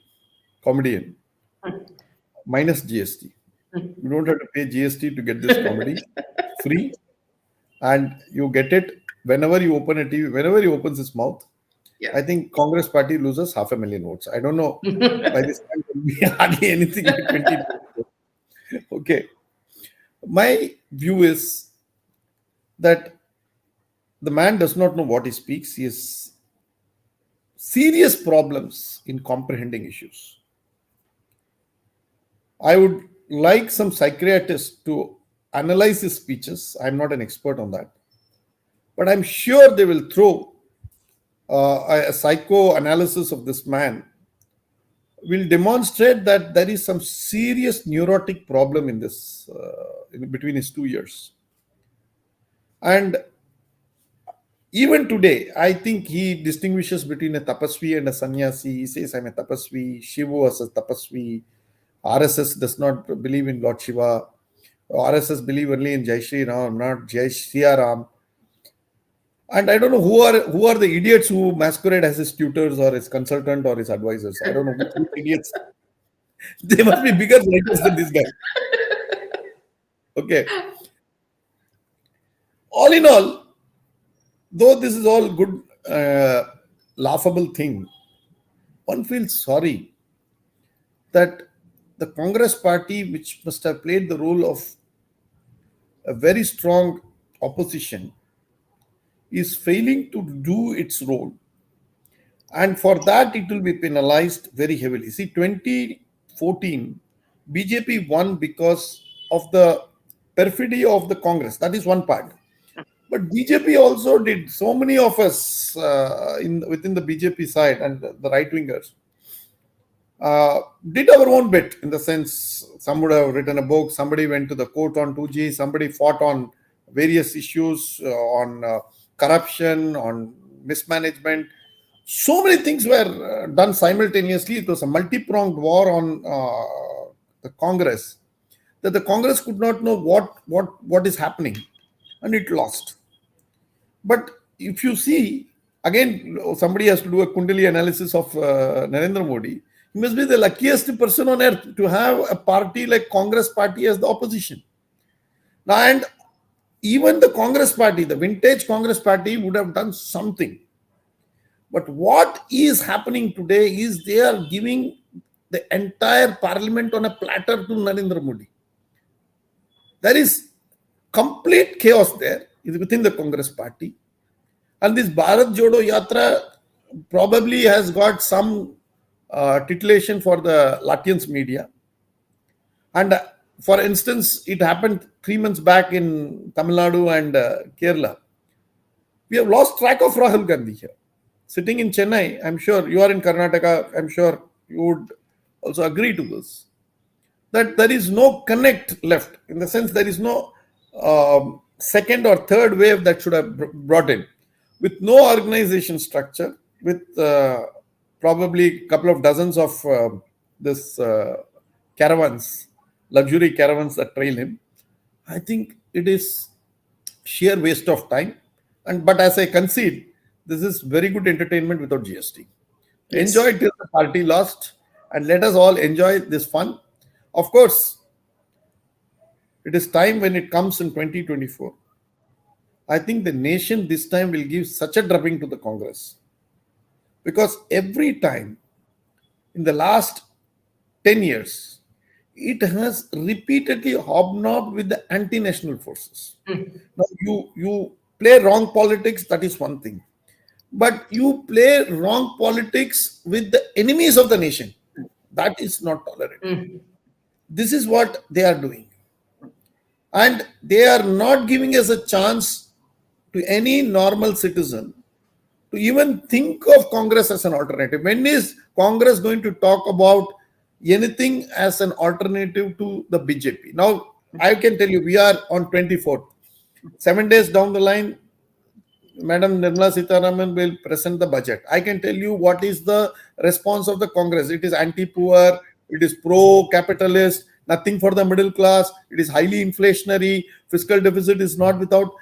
minus GST. You don't have to pay GST to get this comedy, free, and you get it whenever you open a TV, whenever he opens his mouth. Yeah. I think Congress party loses 500,000 votes. I don't know. By this time, there will be hardly anything like 20 votes. Okay. My view is that the man does not know what he speaks. He has serious problems in comprehending issues. I would like some psychiatrists to analyze his speeches. I'm not an expert on that. But I'm sure they will throw a psychoanalysis of this man will demonstrate that there is some serious neurotic problem in this between his 2 years. And even today, I think he distinguishes between a tapasvi and a sannyasi. He says, I'm a tapasvi. Shiva was a tapasvi. RSS does not believe in Lord Shiva. RSS believe only in Jai Shri Ram, not Jai Shri Ram. And I don't know who are the idiots who masquerade as his tutors or his consultant or his advisors. I don't know which idiots. They must be bigger writers than this guy. Okay. All in all, though this is all good, laughable thing, one feels sorry that the Congress party, which must have played the role of a very strong opposition, is failing to do its role. And for that, it will be penalized very heavily. See, 2014, BJP won because of the perfidy of the Congress. That is one part. But BJP also did, so many of us within the BJP side and the right wingers did our own bit, in the sense some would have written a book, somebody went to the court on 2G, somebody fought on various issues on corruption, on mismanagement. So many things were done simultaneously. It was a multi-pronged war on the Congress, that the Congress could not know what is happening, and it lost. But if you see, again, somebody has to do a Kundali analysis of Narendra Modi. He must be the luckiest person on earth to have a party like Congress party as the opposition. Now, and even the Congress party, the vintage Congress party, would have done something. But what is happening today is they are giving the entire parliament on a platter to Narendra Modi. There is complete chaos there within the Congress party. And this Bharat Jodo Yatra probably has got some titillation for the Latvians media. And for instance, it happened 3 months back in Tamil Nadu and Kerala. We have lost track of Rahul Gandhi here. Sitting in Chennai, I'm sure you are in Karnataka, I'm sure you would also agree to this, that there is no connect left, in the sense there is no second or third wave that should have brought in, with no organization structure, with probably a couple of dozens of this caravans, luxury caravans that trail him. I think it is sheer waste of time. But as I concede, this is very good entertainment without GST. Yes. Enjoy till the party lost, and let us all enjoy this fun. Of course, it is time when it comes in 2024. I think the nation this time will give such a drubbing to the Congress. Because every time in the last 10 years, it has repeatedly hobnobbed with the anti-national forces. Now, you play wrong politics, that is one thing. But you play wrong politics with the enemies of the nation. That is not tolerated. This is what they are doing. And they are not giving us a chance to any normal citizen to even think of Congress as an alternative. When is Congress going to talk about anything as an alternative to the BJP? Now, I can tell you, we are on 24th. 7 days down the line, Madam Nirmala Sitharaman will present the budget. I can tell you what is the response of the Congress. It is anti-poor, it is pro-capitalist, nothing for the middle class, it is highly inflationary, fiscal deficit is not without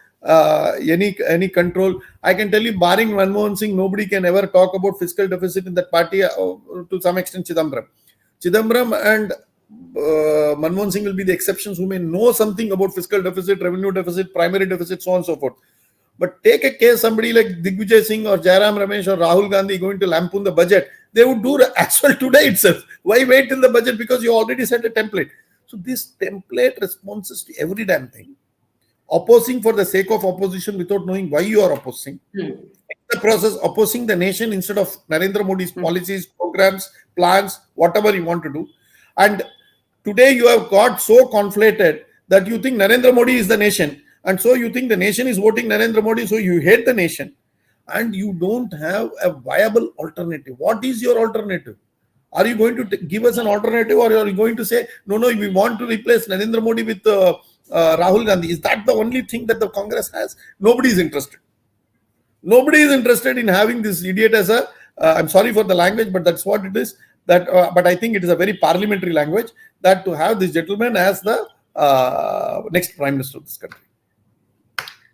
any control. I can tell you, barring Manmohan Singh, nobody can ever talk about fiscal deficit in that party, to some extent Chidambaram. Chidambaram and Manmohan Singh will be the exceptions who may know something about fiscal deficit, revenue deficit, primary deficit, so on and so forth. But take a case, somebody like Digvijay Singh or Jairam Ramesh or Rahul Gandhi going to lampoon the budget, they would do as well today itself. Why wait till the budget? Because you already set a template. So this template responses to every damn thing. Opposing for the sake of opposition without knowing why you are opposing. In the process, opposing the nation instead of Narendra Modi's policies, programs, plans, whatever you want to do. And today you have got so conflated that you think Narendra Modi is the nation. And so you think the nation is voting Narendra Modi, so you hate the nation. And you don't have a viable alternative. What is your alternative? Are you going to give us an alternative, or are you going to say, no, we want to replace Narendra Modi with Rahul Gandhi? Is that the only thing that the Congress has? Nobody is interested. Nobody is interested in having this idiot as a, I'm sorry for the language, but that's what it is. But I think it is a very parliamentary language, that to have this gentleman as the next prime minister of this country.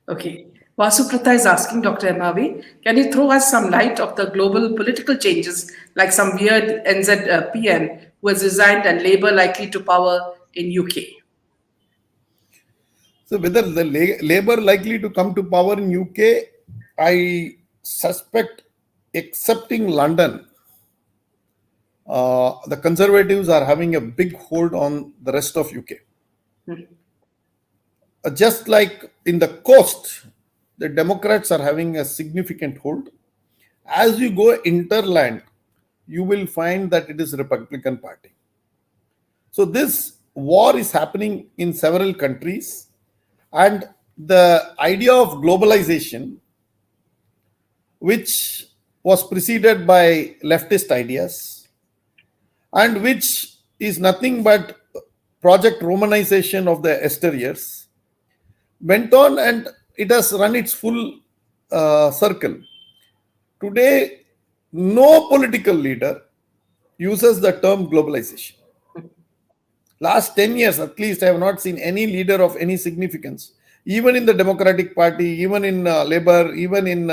Okay. Vasuprata is asking Dr. Emavi, can you throw us some light of the global political changes, like some weird NZ who has resigned and Labour likely to power in UK? So whether the Labour likely to come to power in UK, I suspect, excepting London, the Conservatives are having a big hold on the rest of UK. Just like in the coast, the Democrats are having a significant hold. As you go interland, you will find that it is Republican Party. So this war is happening in several countries, and the idea of globalization, which was preceded by leftist ideas, and which is nothing but project Romanization of the yesteryears, went on and it has run its full circle. Today, no political leader uses the term globalization. Last 10 years, at least, I have not seen any leader of any significance, even in the Democratic Party, even in Labour, even in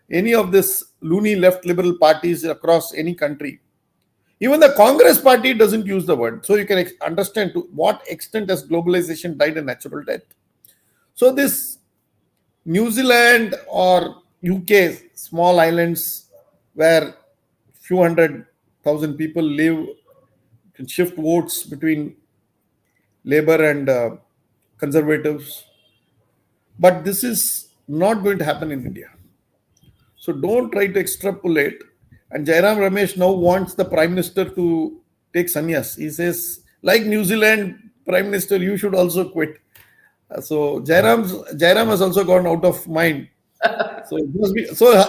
any of this loony left liberal parties across any country. Even the Congress party doesn't use the word. So you can understand to what extent has globalization died a natural death. So this New Zealand or UK, small islands where few 100,000 people live, can shift votes between Labour and Conservatives. But this is not going to happen in India. So don't try to extrapolate. And Jairam Ramesh now wants the Prime Minister to take sannyas. He says, like New Zealand Prime Minister, you should also quit. So Jairam has also gone out of mind. So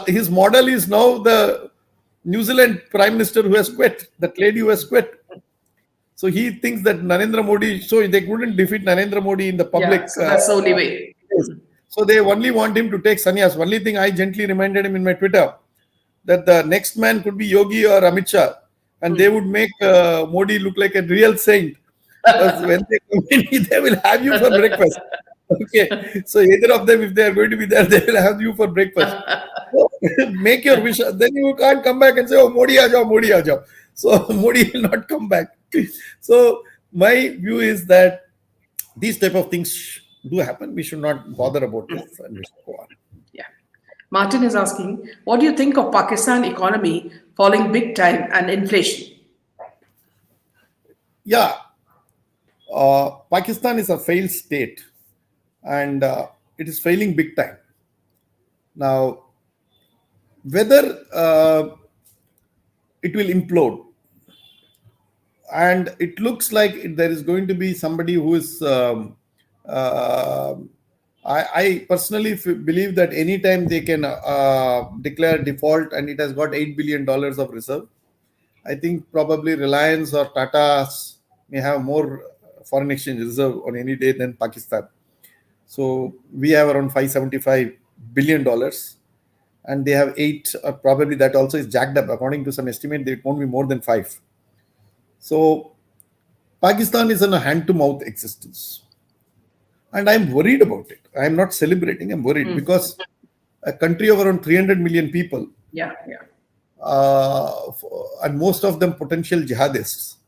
his model is now the New Zealand Prime Minister who has quit, that lady who has quit. So he thinks that Narendra Modi, so they couldn't defeat Narendra Modi in the public. Yeah, so that's the only way. So they only want him to take sannyas. Only thing I gently reminded him in my Twitter, that the next man could be Yogi or Amit Shah, and they would make Modi look like a real saint. Because when they come in, they will have you for breakfast. Okay, so either of them, if they are going to be there, they will have you for breakfast. So, make your wish. Then you can't come back and say, "Oh, Modi aa jao, Modi aa jao." So Modi will not come back. So my view is that these type of things do happen. We should not bother about this and we should go on. Yeah. Martin is asking, what do you think of Pakistan economy falling big time and inflation? Yeah. Pakistan is a failed state, and it is failing big time. Now, whether it will implode, and it looks like there is going to be somebody who is I personally believe that anytime they can declare default, and it has got $8 billion of reserve, I think probably Reliance or Tata's may have more foreign exchange reserve on any day than Pakistan. So we have around $575 billion, and they have 8, or probably that also is jacked up. According to some estimate, it won't be more than 5. So Pakistan is in a hand-to-mouth existence. And I'm worried about it. I'm not celebrating, I'm worried because a country of around 300 million people, and most of them potential jihadists,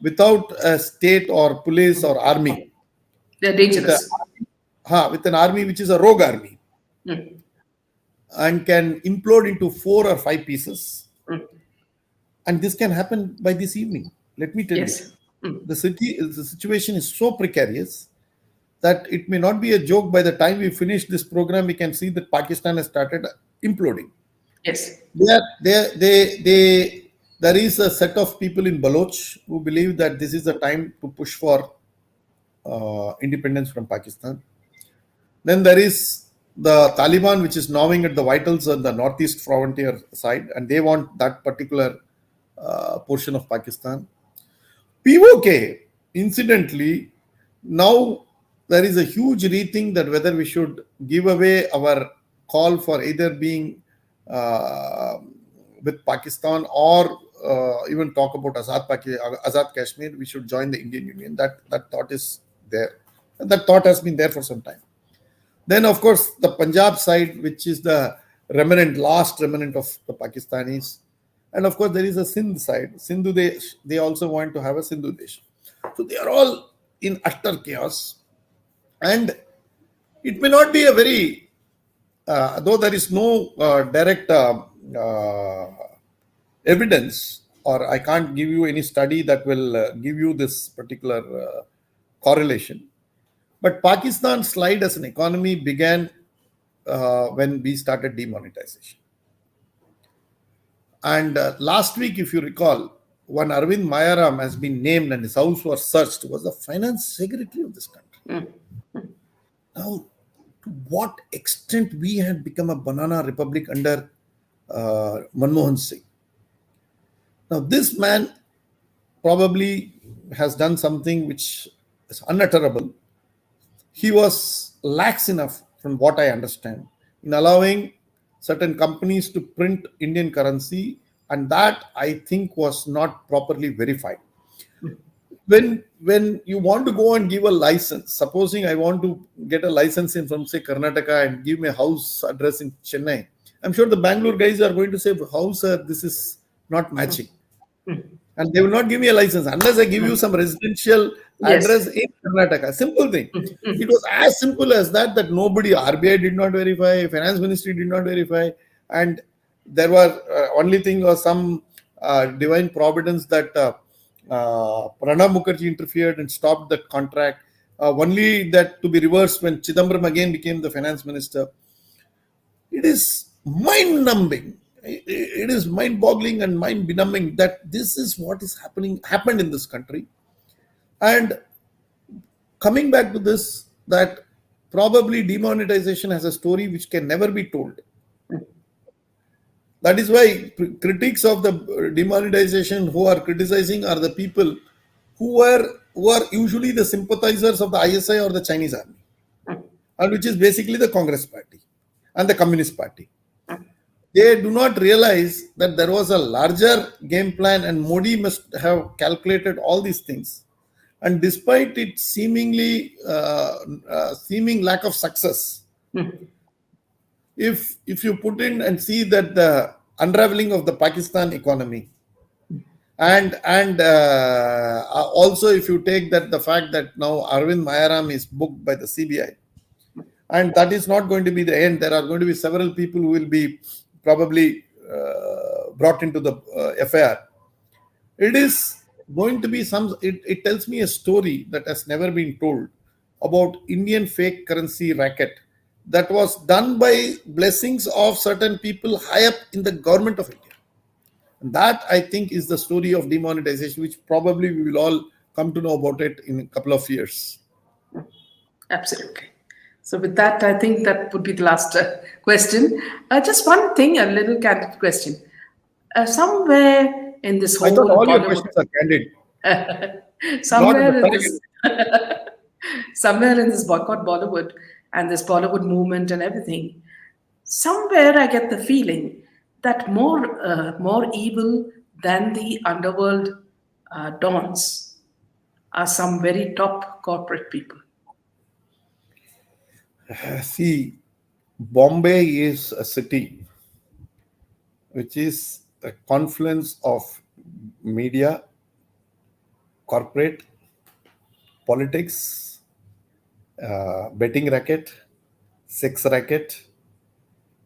without a state or police or army. They're dangerous. With an army which is a rogue army and can implode into 4 or 5 pieces. And this can happen by this evening. Let me tell you. The situation is so precarious that it may not be a joke. By the time we finish this program, we can see that Pakistan has started imploding. Yes. There is a set of people in Baloch who believe that this is the time to push for independence from Pakistan. Then there is the Taliban, which is gnawing at the vitals on the northeast frontier side, and they want that particular portion of Pakistan. POK, incidentally, now there is a huge rethink that whether we should give away our call for either being with Pakistan or even talk about Azad Kashmir, we should join the Indian Union. That thought is there. And that thought has been there for some time. Then, of course, the Punjab side, which is the last remnant of the Pakistanis. And of course, there is a Sindh side. Sindhu, they also want to have a Sindhu Desh. So they are all in utter chaos. And it may not be a very, though there is no direct evidence, or I can't give you any study that will give you this particular correlation. But Pakistan's slide as an economy began when we started demonetization. And last week, if you recall, when Arvind Mayaram has been named and his house was searched, was the finance secretary of this country. Now, to what extent we had become a banana republic under Manmohan Singh. Now, this man probably has done something which is unutterable. He was lax enough, from what I understand, in allowing certain companies to print Indian currency, and that I think was not properly verified. When you want to go and give a license, supposing I want to get a license in from say Karnataka and give my house address in Chennai, I'm sure the Bangalore guys are going to say, "How, sir, this is not matching." And they will not give me a license unless I give you some residential address in Karnataka. Simple thing. It was as simple as that nobody, RBI did not verify, Finance Ministry did not verify, and there were only thing was some divine providence that Pranab Mukherjee interfered and stopped that contract. Only that to be reversed when Chidambaram again became the finance minister. It is mind-numbing. It is mind-boggling and mind-benumbing that this is what is happened in this country. And coming back to this, that probably demonetization has a story which can never be told. That is why critics of the demonetization who are criticizing are the people who are usually the sympathizers of the ISI or the Chinese army, and which is basically the Congress party and the Communist party. They do not realize that there was a larger game plan and Modi must have calculated all these things. And despite its seeming lack of success, if you put in and see that the unraveling of the Pakistan economy, and also if you take that the fact that now Arvind Mayaram is booked by the CBI, and that is not going to be the end. There are going to be several people who will be probably brought into the FIR. It is going to be it tells me a story that has never been told about Indian fake currency racket that was done by blessings of certain people high up in the government of India. And that, I think, is the story of demonetization, which probably we will all come to know about it in a couple of years. Absolutely. So with that, I think that would be the last question. Just one thing, a little candid question. Somewhere in this whole I thought all your Bollywood, questions are candid. somewhere in this boycott Bollywood and this Bollywood movement and everything, somewhere I get the feeling that more evil than the underworld dons are some very top corporate people. See, Bombay is a city which is a confluence of media, corporate, politics, betting racket, sex racket.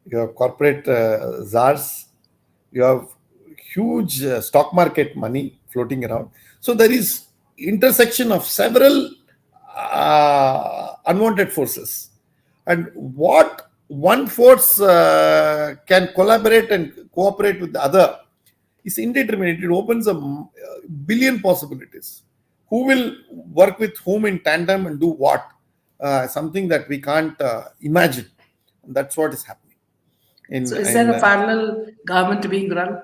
You have corporate czars. You have huge stock market money floating around. So there is intersection of several unwanted forces. And what one force can collaborate and cooperate with the other is indeterminate. It opens a billion possibilities. Who will work with whom in tandem and do what? Something that we can't imagine. That's what is happening. So is there a parallel government being run?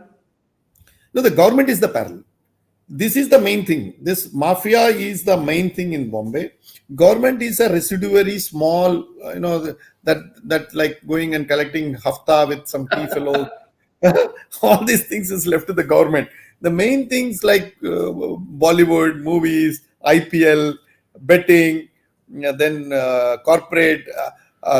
No, the government is the parallel. This is the main thing. This mafia is the main thing in Bombay. Government is a residuary small, that like going and collecting hafta with some key fellows. All these things is left to the government. The main things like Bollywood, movies, IPL, betting, then corporate,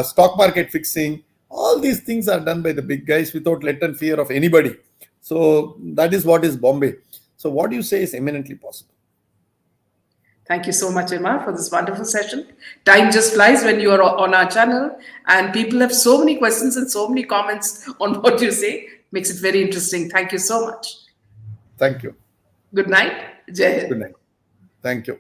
stock market fixing, all these things are done by the big guys without let and fear of anybody. So that is what is Bombay. So what you say is eminently possible. Thank you so much, Emma, for this wonderful session. Time just flies when you are on our channel, and people have so many questions and so many comments on what you say. Makes it very interesting. Thank you so much. Thank you. Good night. Jai Hind. Good night. Thank you.